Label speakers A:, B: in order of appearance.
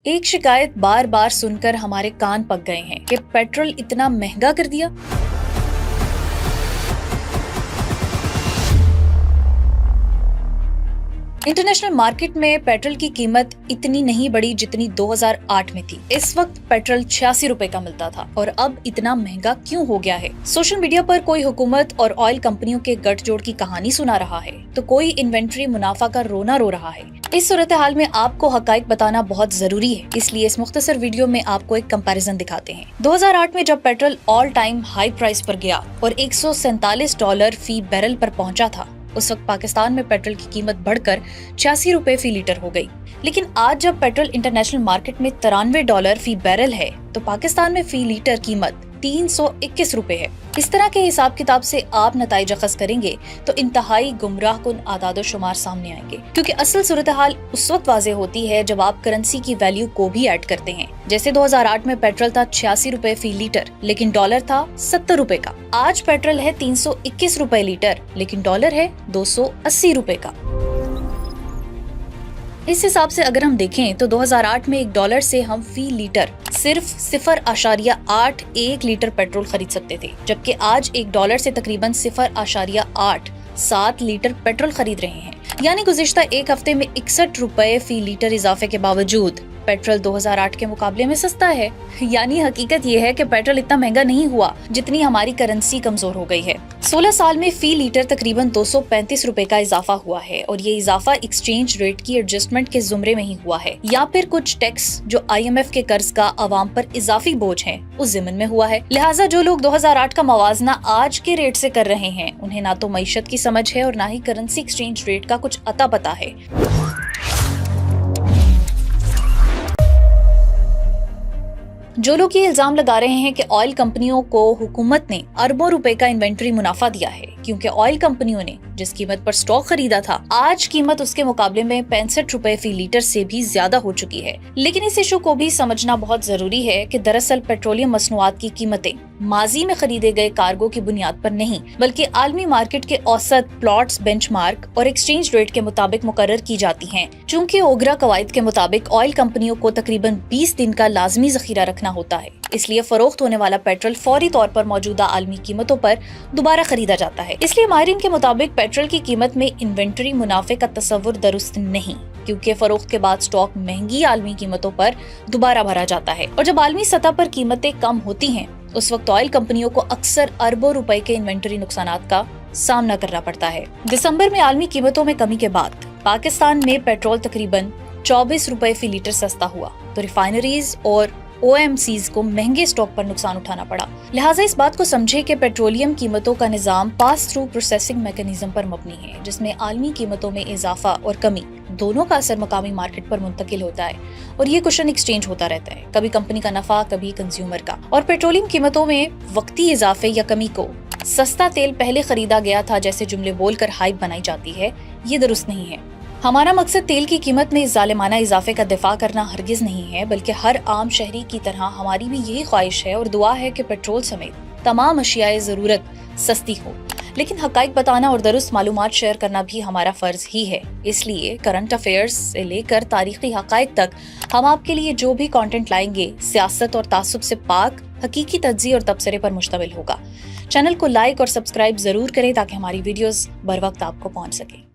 A: एक शिकायत बार बार सुनकर हमारे कान पक गए हैं कि पेट्रोल इतना महंगा कर दिया। इंटरनेशनल मार्केट में पेट्रोल की कीमत इतनी नहीं बढ़ी जितनी 2008 में थी। इस वक्त पेट्रोल 86 रुपए का मिलता था और अब इतना महंगा क्यों हो गया है? सोशल मीडिया पर कोई हुकूमत और ऑयल कंपनियों के गठजोड़ की कहानी सुना रहा है तो कोई इन्वेंट्री मुनाफा का रोना रो रहा है। इस सूरत हाल में आपको हकाइक बताना बहुत जरूरी है, इसलिए इस मुख्तसर वीडियो में आपको एक कंपैरिजन दिखाते हैं। 2008 में जब petrol all time high price पर गया और $147 फी बैरल पर पहुंचा था, उस वक्त पाकिस्तान में पेट्रोल की कीमत बढ़कर 86 रुपए फी लीटर हो गई। लेकिन आज जब पेट्रोल इंटरनेशनल मार्केट में $93 फी बैरल है तो पाकिस्तान में फी लीटर कीमत 321 रुपए है। इस तरह के हिसाब किताब से आप नतीजा अखज़ करेंगे तो इंतहाई गुमराह कुन आदाद शुमार सामने आएंगे, क्योंकि असल सूरत हाल उस वक्त वाज़ेह होती है जब आप करेंसी की वैल्यू को भी ऐड करते हैं। जैसे 2008 में पेट्रोल था 86 रुपए फी लीटर, लेकिन डॉलर था 70 रुपए का। आज पेट्रोल है 321 रुपए लीटर, लेकिन डॉलर है 280 रुपए का। इस हिसाब से अगर हम देखें तो 2008 में $1 से हम फी लीटर सिर्फ 0.81 लीटर पेट्रोल खरीद सकते थे, जबकि आज $1 से तकरीबन 0.87 लीटर पेट्रोल खरीद रहे हैं। यानी गुज़िश्ता एक हफ्ते में 61 रुपए फी लीटर इजाफे के बावजूद पेट्रोल 2008 के मुकाबले में सस्ता है। यानी हकीकत ये है कि पेट्रोल इतना महंगा नहीं हुआ जितनी हमारी करेंसी कमजोर हो गई है। 16 साल में फी लीटर तकरीबन 235 रुपए का इजाफा हुआ है और ये इजाफा एक्सचेंज रेट की एडजस्टमेंट के जुमरे में ही हुआ है, या फिर कुछ टैक्स जो IMF के कर्ज का अवाम पर इजाफी बोझ है उस ज़िमन में हुआ है। लिहाजा जो लोग 2008 का मवाजना आज के रेट से कर रहे हैं उन्हें ना तो मईशत की समझ है और ना ही करेंसी एक्सचेंज रेट का कुछ अता पता है। जो लोग ये इल्जाम लगा रहे हैं कि ऑयल कंपनियों को हुकूमत ने अरबों रुपए का इन्वेंट्री मुनाफा दिया है क्योंकि ऑयल कंपनियों ने जिस कीमत पर स्टॉक खरीदा था आज कीमत उसके मुकाबले में 65 रुपए फी लीटर से भी ज्यादा हो चुकी है। लेकिन इस इशू को भी समझना बहुत जरूरी है कि दरअसल पेट्रोलियम मसनूआत की कीमतें माजी में खरीदे गए कार्गो की बुनियाद पर नहीं बल्कि आलमी मार्केट के औसत प्लॉट्स बेंचमार्क और एक्सचेंज रेट के मुताबिक मुकर्रर की जाती हैं। चूँकि ओगरा कवायद के मुताबिक ऑयल कंपनियों को तकरीबन 20 दिन का लाजमी जखीरा रखना होता है, इसलिए फरोख्त होने वाला पेट्रोल फौरी तौर पर मौजूदा आलमी कीमतों पर दोबारा खरीदा जाता है। इसलिए माहिरीन के मुताबिक पेट्रोल की कीमत में इन्वेंट्री मुनाफे का तस्वुर दुरुस्त नहीं, क्योंकि फरोख्त के बाद स्टॉक महंगी आलमी कीमतों पर दोबारा भरा जाता है और जब आलमी सतह पर कीमतें कम होती हैं उस वक्त ऑयल कंपनियों को अक्सर अरबों रुपए के इन्वेंट्री नुकसानात का सामना करना पड़ता है। दिसंबर में आलमी कीमतों में कमी के बाद पाकिस्तान में पेट्रोल तकरीबन 24 रुपए फी लीटर सस्ता हुआ तो रिफाइनरीज और OMCs को महंगे स्टॉक पर नुकसान उठाना पड़ा। लिहाजा इस बात को समझे कि पेट्रोलियम कीमतों का निजाम पास थ्रू प्रोसेसिंग मैकेनिज्म पर मबनी है, जिसमें आलमी कीमतों में इजाफा और कमी दोनों का असर मकामी मार्केट पर मुंतकिल होता है और ये कुशन एक्सचेंज होता रहता है, कभी कंपनी का नफा कभी कंज्यूमर का। और पेट्रोलियम कीमतों में वक्ती इजाफे या कमी को सस्ता तेल पहले खरीदा गया था जैसे जुमले बोलकर हाइप बनाई जाती है, ये दुरुस्त नहीं है। हमारा मकसद तेल की कीमत में इस जालिमाना इजाफे का दिफा करना हरगिज नहीं है, बल्कि हर आम शहरी की तरह हमारी भी यही ख्वाहिश है और दुआ है कि पेट्रोल समेत तमाम अशियाए ज़रूरत सस्ती हो। लेकिन हकाइक बताना और दुरुस्त मालूमात शेयर करना भी हमारा फर्ज ही है। इसलिए करंट अफेयर्स से लेकर तारीखी हकाइक तक हम आपके लिए जो भी कंटेंट लाएंगे सियासत और तासुब से पाक, हकीकी तज्ज़िया और तबसरे पर मुश्तमिल होगा। चैनल को लाइक और सब्सक्राइब जरूर करें ताकि हमारी वीडियोस बर वक्त आपको पहुंच सके।